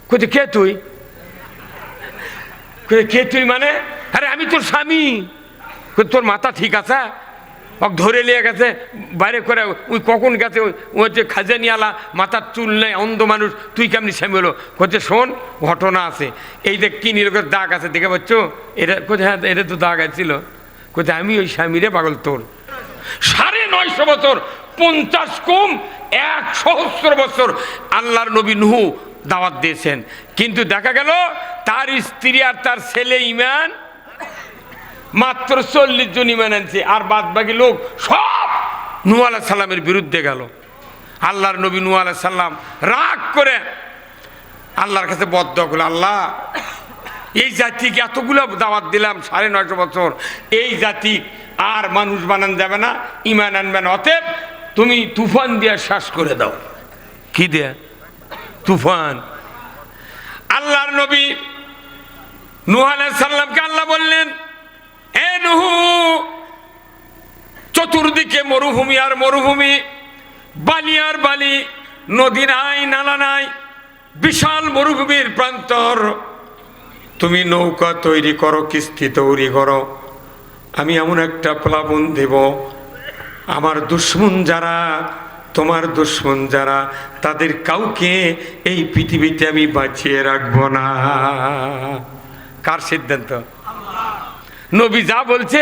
কইতে কে তুই? কে তুই মানে? আরে আমি তোর স্বামী। তোর মাথা ঠিক আছে? ধরে নিয়ে গেছে বাইরে করে, ওই কখন গেছে, ওই যে খাজানিয়ালা, মাথার চুল নেই, অন্ধ মানুষ, তুই কেমনি স্বামী হলো? কোথায় শোন, ঘটনা আছে, এই দেখ কি নিরকের দাগ আছে, দেখে পাচ্ছ? এটা কোথায়? হ্যাঁ, এটা তো দাগ আছিল। কোথায়? আমি ওই স্বামীরে পাগল তোর। 950 বছর, 50 কম 1 সহস্র বছর আল্লাহর নবী নূহ দাওয়াত দিয়েছেন, কিন্তু দেখা গেল তার স্ত্রী আর তার ছেলে ঈমান মাত্র 40 জন ঈমান আনছে, আর বাদ বাকি লোক সব নূহ আলাইহিস সালামের বিরুদ্ধে গেল। আল্লাহর নবী নূহ আলাইহিস সালাম রাগ করে আল্লাহর কাছে বদদোয়া করল, আল্লাহ এই জাতিকে এতগুলো দাওয়াত দিলাম 950 বছর, এই জাতি আর মানুষ বানান যাবে না, ঈমান আনবে না, অতএব তুমি তুফান দিয়ে শ্বাস করে দাও। কি দিয়ে? তুফান। আল্লাহর নবী নূহ আলাইহিস সালামকে আল্লাহ বললেন, এ নূহ, চতুর্দিকে মরুভূমি আর মরুভূমি, বালি আর বালি, নদী নাই, নালা নাই, বিশাল মরুভূমির প্রান্তর, তুমি নৌকা তৈরি করো, কিস্তি তৈরি করো, আমি এমন একটা প্লাবন দেব, আমার দুশ্মন যারা, তোমার দুশ্মন যারা, তাদের কাউকে এই পৃথিবীতে আমি বাঁচিয়ে রাখবো না। কার সিদ্ধান্ত? নবী যা বলছে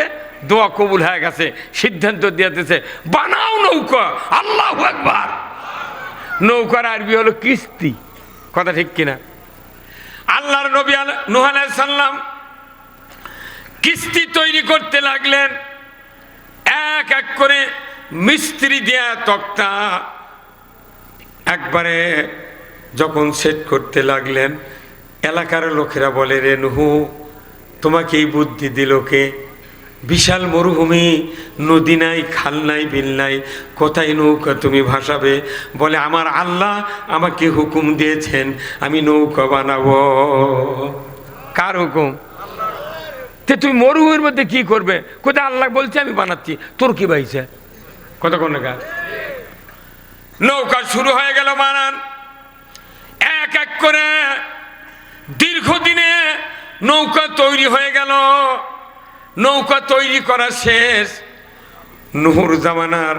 দোয়া কবুল হয়ে গেছে, সিদ্ধান্ত দিয়ে দিয়েছে, বানাও নৌকা। আল্লাহু আকবার। নৌকার আরবি হলো কিস্তি। কথা ঠিক কিনা? আল্লাহর নবী নূহ আলাইহিস সালাম কিস্তি তৈরি করতে লাগলেন, এক এক করে মিস্ত্রি দেয়া তক্তা একবারে যখন সেট করতে লাগলেন, এলাকার লোকেরা বলে, রে নূহ, তোমাকে এই বুদ্ধি দিল কে? বিশাল মরুভূমি, নদী নাই, খাল নাই, বিল নাই, কোথায় নৌকা তুমি ভাসাবে? বলে, আমার আল্লাহ আমাকে হুকুম দিয়েছেন, আমি নৌকা বানাবো। কার হুকুম? তে তুমি মরুভূমির মধ্যে কি করবে? কোথায়? আল্লাহ বলছে আমি বানাচ্ছি, তোর কি বাইছে? কতক্ষণ না? নৌকা শুরু হয়ে গেল বানান, এক এক করে দীর্ঘদিনে নৌকা তৈরি হয়ে গেল। নৌকা তৈরি করা শেষ, নূহর জামানার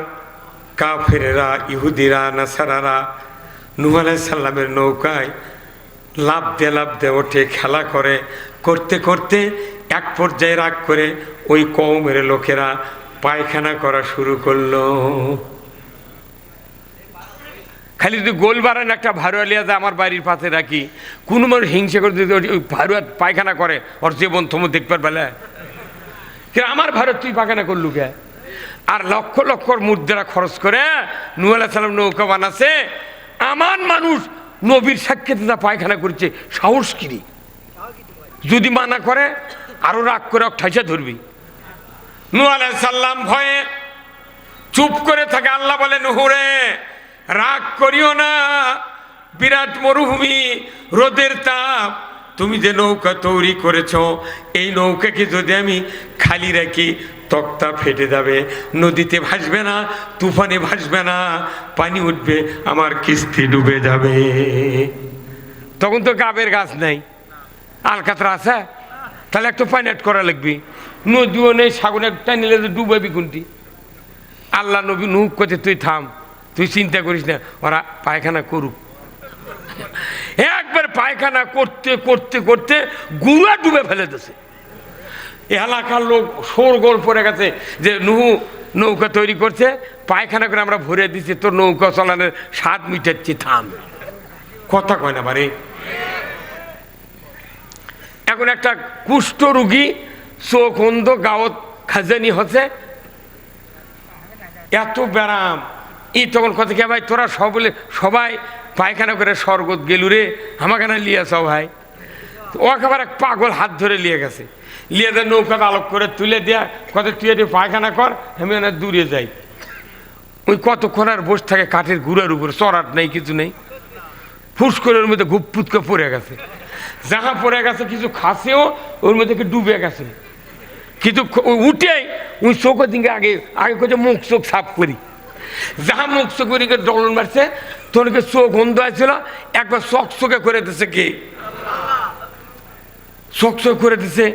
কাফেরেরা, ইহুদিরা, নাসারারা নূহ আলাইহিস সালামের নৌকায় লাফ দিয়ে ওঠে, খেলা করে, করতে করতে এক পর্যায়ে রাগ করে ওই কওমের লোকেরা পায়খানা করা শুরু করলো। খালি যদি গোল বাড়ান একটা ভারুয়ালিয়া আমার বাড়ির পাশে রাখি, কোনো মানুষ হিংসা করে যদি ওই ভারুয়া পায়খানা করে, ওর জীবন থমো দেখবার বেলা, আমার ভারত তুই পায়খানা করলু কে? আর লক্ষ লক্ষ মুদ্রা খরচ করে নূহ আলাইহিস সালাম নৌকা বানাচ্ছে, আমার মানুষ নবীর সাক্ষাতে যা পায়খানা করছে, সাহস কিরি? যদি মানা করে আরো রাগ করে ঠাইসা ধরবি। নূহ আলাইহিস সালাম ভয়ে চুপ করে থাকে। আল্লাহ বলে, নূহ রে, রাগ করিও না, বিরাট মরুভূমি, রোদের তাপ, তুমি যে নৌকা তৈরি করেছ, এই নৌকাকে যদি আমি খালি রাখি, তক্তা ফেটে যাবে, নদীতে ভাসবে না, তুফানে ভাসবে না, পানি উঠবে, আমার কিস্তি ডুবে যাবে। তখন তো গাবের গাছ নেই, আলকাতরা আছে, তাহলে একটু পানি আট করা লাগবে, নদীও নেই, সাগরে টানিলে ডুবাবি কোনটি? আল্লাহ নবী নূহ করতে, তুই থাম, তুই চিন্তা করিস না, ওরা পায়খানা করুক। একবার পায়খানা করতে করতে করতে গুড়া ডুবে ফেলে দিছে। এলাকার লোক শোরগোল পড়ে গেছে যে নূহ নৌকা তৈরি করছে, পায়খানা করে আমরা ভরে দিচ্ছি, তোর নৌকা চালানোর স্বাদ মিটাচ্ছি, থাম। কথা কয় না বারে। এখন একটা কুষ্ঠ রুগী, চোখ অন্ধ, গাঁৱত খাজানি হচ্ছে, এত ব্যারাম, ই তখন কথা কে ভাই তোরা সবাই পায়খানা করে স্বর্গত গেলু রে, আমাকে না লিয়াছ ভাই। ও একেবারে এক পাগল হাত ধরে লিয়ে গেছে, লিয়ে দেয় নৌকাটা আলোক করে তুলে দেয়া, কত তুই এটি পায়খানা কর, আমি না দূরে যাই। ওই কতক্ষণ আর বসে থাকে কাঠের গুঁড়ার উপরে, চড়াট নেই, কিছু নেই, ফুস করে ওর মধ্যে গুপ্পুতকে পড়ে গেছে, যাহা পড়ে গেছে কিছু খাসেও ওর মধ্যে ডুবে গেছে, কিন্তু উঠে ওই চোখের দিকে আগে আগে করছে মুখ চোখ সাফ করি, যাহা মুখ করে ডলন মারছে, তোরকে চোখ অন্ধ হয়েছিল, একবার চকচকে করে দিছে কে? চকচক করে দিছে,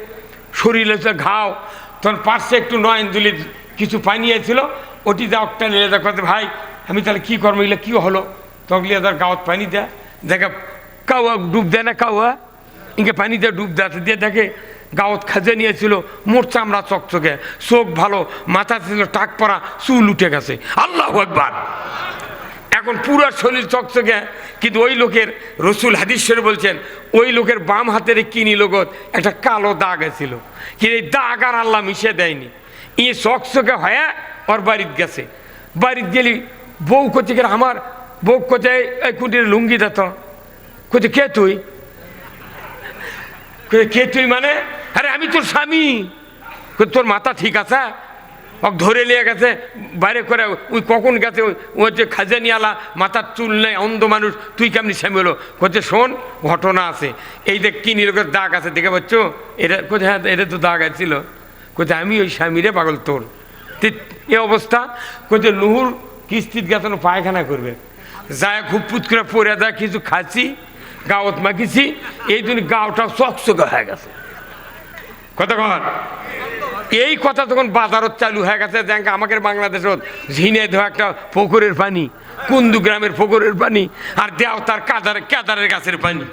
শরীরে ঘাও, তখন পার্শ্বে একটু নয়নজুলির কিছু পানি ছিল, ওটি যা একটা নিয়ে দেখ, ভাই আমি তাহলে কী করবো, এগুলো কী হলো? তখন তার গাঁত পানি দেয়, দেখে কাউয়া ডুব দেয় না, কাউয়া ইনকে পানি দিয়ে ডুব দেয়, দিয়ে দেখে গাঁত খাজে নিয়েছিল, মোট চামড়া চকচকে, চোখ ভালো, মাথা ছিল টাক পরা, চুল উঠে গেছে। আল্লাহু আকবার। এখন পুরো শরীর চকচকে, কিন্তু ওই লোকের, রসুল হাদিস শরীফে বলছেন, ওই লোকের বাম হাতের কিনি লোকত একটা কালো দাগ ছিল, কিন্তু এই দাগ আর আল্লাহ মিশে দেয়নি। ই চকচকে হয়ে ওর বাড়িতে গেছে। বাড়িতে গেলি বউ করছে, আমার বউ কোথায় এই কুটির লুঙ্গি দিত, কোথায় কে তুই? কে তুই মানে? আরে আমি তোর স্বামী। তোর মাথা ঠিক আছে? ওক ধরে নিয়ে গেছে বাইরে করে, ওই কখন গেছে, ওই যে খাজানিয়ালা, মাথার চুল নেই, অন্ধ মানুষ, তুই কেমনি স্বামী হলো? কোথায় শোন, ঘটনা আছে, এই দেখ কিনি লোকের দাগ আছে, দেখে পাচ্ছ? এটা কোথায়? হ্যাঁ, এটা তো দাগ আছিল। কোথায়? আমি ওই স্বামীরে পাগল তোর। এ অবস্থা। কোথায়? নুহুর কিস্তিত গেছে পায়খানা করবে, যায় খুব পুত করে পরে দেয়, কিছু খাচ্ছি, গাওত মাখিছি, এই জন্য গাওটা চকচকে হয়ে গেছে। কতক্ষণ এই কথা তখন বাজারত চালু হয়ে গেছে, দেখ আমাদের বাংলাদেশত ঝিনে দেওয়া একটা পুকুরের পানি, কুন্দু গ্রামের পুকুরের পানি, আর দেও তার কেদারের গাছের পানি।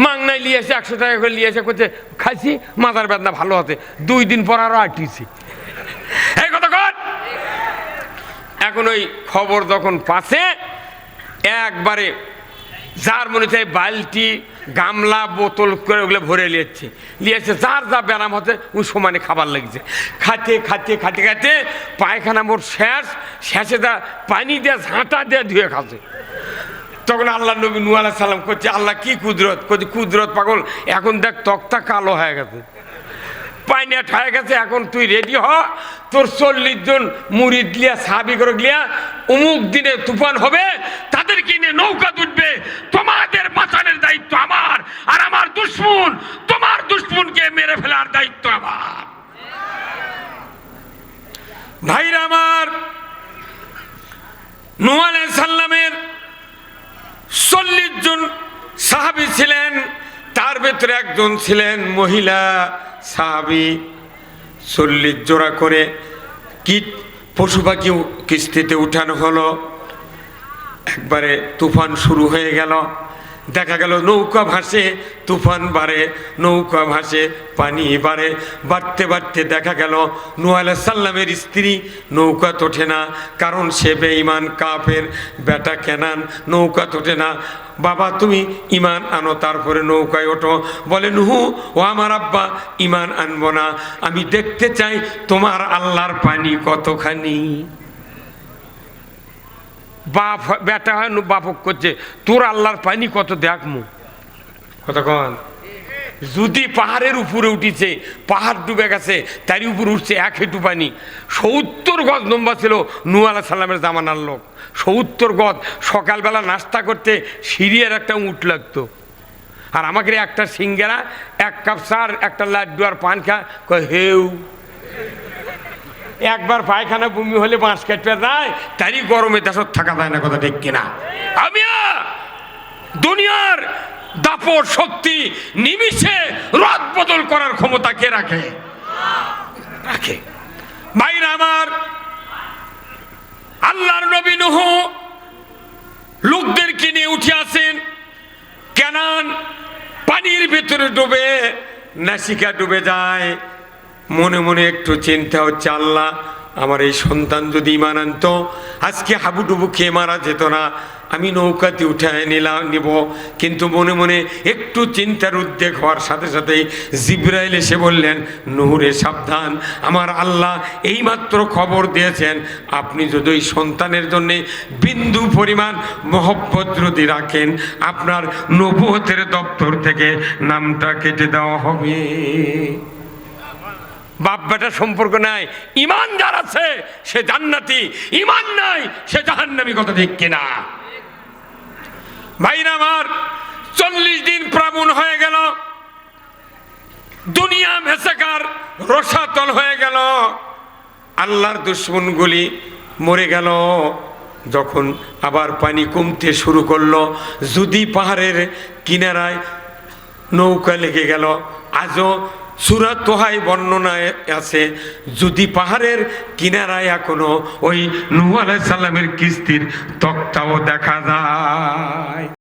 মাংনায় নিয়ে এসে 100 টাকা করে নিয়ে এসে করছে, খাইছি, মাথার বেদনা ভালো হতে, 2 দিন পর আরো আটিছি। এই কতক্ষণ। এখন ওই খবর যখন পাচ্ছে, একবারে যার মনে চাই বালতি, গামলা, বোতল করে ওগুলো ভরে নিয়েছে, যার যা ব্যায়াম হচ্ছে ওই সমানে খাবার লেগেছে। খাতে খাতে খাতে খাতে পায়খানা মোট শেষে যা পানি দিয়ে ঝাঁটা দিয়ে ধুয়ে খাচ্ছে। তখন আল্লাহ নবী নূহ আলাইহিস সালাম করছে, আল্লাহ কি কুদরত? করছে, কুদরত পাগল, এখন দেখ তক্তা কালো হয়ে গেছে, পাইনা ঠায় গেছে, এখন তুই রেডি হ, তোর 40 জন মুরিদ লিয়া, সাহাবী করে লিয়া, অমুক দিনে তুফান হবে, তাদেরকে নিয়ে নৌকা উঠবে, তোমাদের বাঁচানোর দায়িত্ব আমার, আর আমার দুশমন, তোমার দুশমনকে মেরে ফেলার দায়িত্ব আমার। ভাইরা আমার, নূহ আলাইহিস সালামের 40 জন সাহাবী ছিলেন, তার ভেতরে একজন ছিলেন মহিলা সাহাবী। 40 জোড়া করে কীট পশু পাখি কিস্তিতে উঠানো হলো। একবারে তুফান শুরু হয়ে গেল, দেখা গেল নৌকা ভাসে, তুফান বাড়ে, নৌকা ভাসে, পানি বাড়ে, বাড়তে বাড়তে দেখা গেল নূহ আলাইহিস সালামের স্ত্রী নৌকা তোঠে না, কারণ সে বেঈমান কাফের বেটা কেনান, নৌকা তোঠে না। বাবা তুমি ইমান আনো, তারপরে নৌকায় ওঠো। বলে, নুহ, ও আমার আব্বা, ইমান আনবো না, আমি দেখতে চাই তোমার আল্লাহর পানি কতখানি। বাপ বেটা হয়, বাপক করছে, তোর আল্লাহর পানি কত দেখমু। কতক্ষণ। যদি পাহাড়ের উপরে উঠিছে, পাহাড় ডুবে গেছে, তারই উপর উঠছে 1 হেঁটু পানি। 70 গজ লম্বা ছিল নূহ আলাইহিস সালামের জামানার লোক, 70 গজ। সকালবেলা নাস্তা করতে সিঁড়ির একটা উট লাগতো, আর আমাকে একটা সিঙ্গারা, 1 কাপ চা, একটা লাড্ডু আর পান খা, হেউ। একবার পায়খানা বমি হলে বাঁশ কাটতে যায়, তারই গরমে দেশত থাকা যায় না, কথা ঠিক কিনা? আমি দুনিয়ার দাপট শক্তি নিমিষে রদ বদল করার ক্ষমতা কে রাখে? রাখে। ভাইরা আমার, আল্লাহর নবী নূহ লোকদেরকে নিয়ে উঠে আসেন, কেনান পানির ভিতরে ডুবে, নাসিকা ডুবে যায়। মনে মনে একটু চিন্তা হচ্ছে, আল্লাহ আমার এই সন্তান যদি ঈমান আনতো, আজকে হাবুডুবু খেয়ে মারা যেত না, আমি নৌকাতে উঠে নিব। কিন্তু মনে মনে একটু চিন্তার উদ্বেগ হওয়ার সাথে সাথেই জিবরাইল এসে বললেন, নূরে সাবধান, আমার আল্লাহ এইমাত্র খবর দিয়েছেন, আপনি যদি ওই সন্তানের জন্য বিন্দু পরিমাণ মহব্বত যদি রাখেন, আপনার নবুয়তের দপ্তর থেকে নামটা কেটে দেওয়া হবে। বাপ বেটার সম্পর্ক নাই, ঈমান যার আছে সে জান্নাতি, ঈমান নাই সে জাহান্নামী, কথা ঠিক কিনা? ভাইরা আমার, 40 দিন প্লাবন হয়ে গেল, দুনিয়া মেসাকার রসাতল হয়ে গেল। আল্লাহর দুশমনগুলি মরে গেল। যখন আবার পানি কমতে শুরু করলো, যদি পাহাড়ের কিনারায় নৌকা লেগে গেল। আজও সূরা তোহায় বর্ণনায় আছে, যদি পাহাড়ের কিনারায় এখনো ওই নূহ আলাইহিস সালামের কিস্তির তক্তাও দেখা যায়।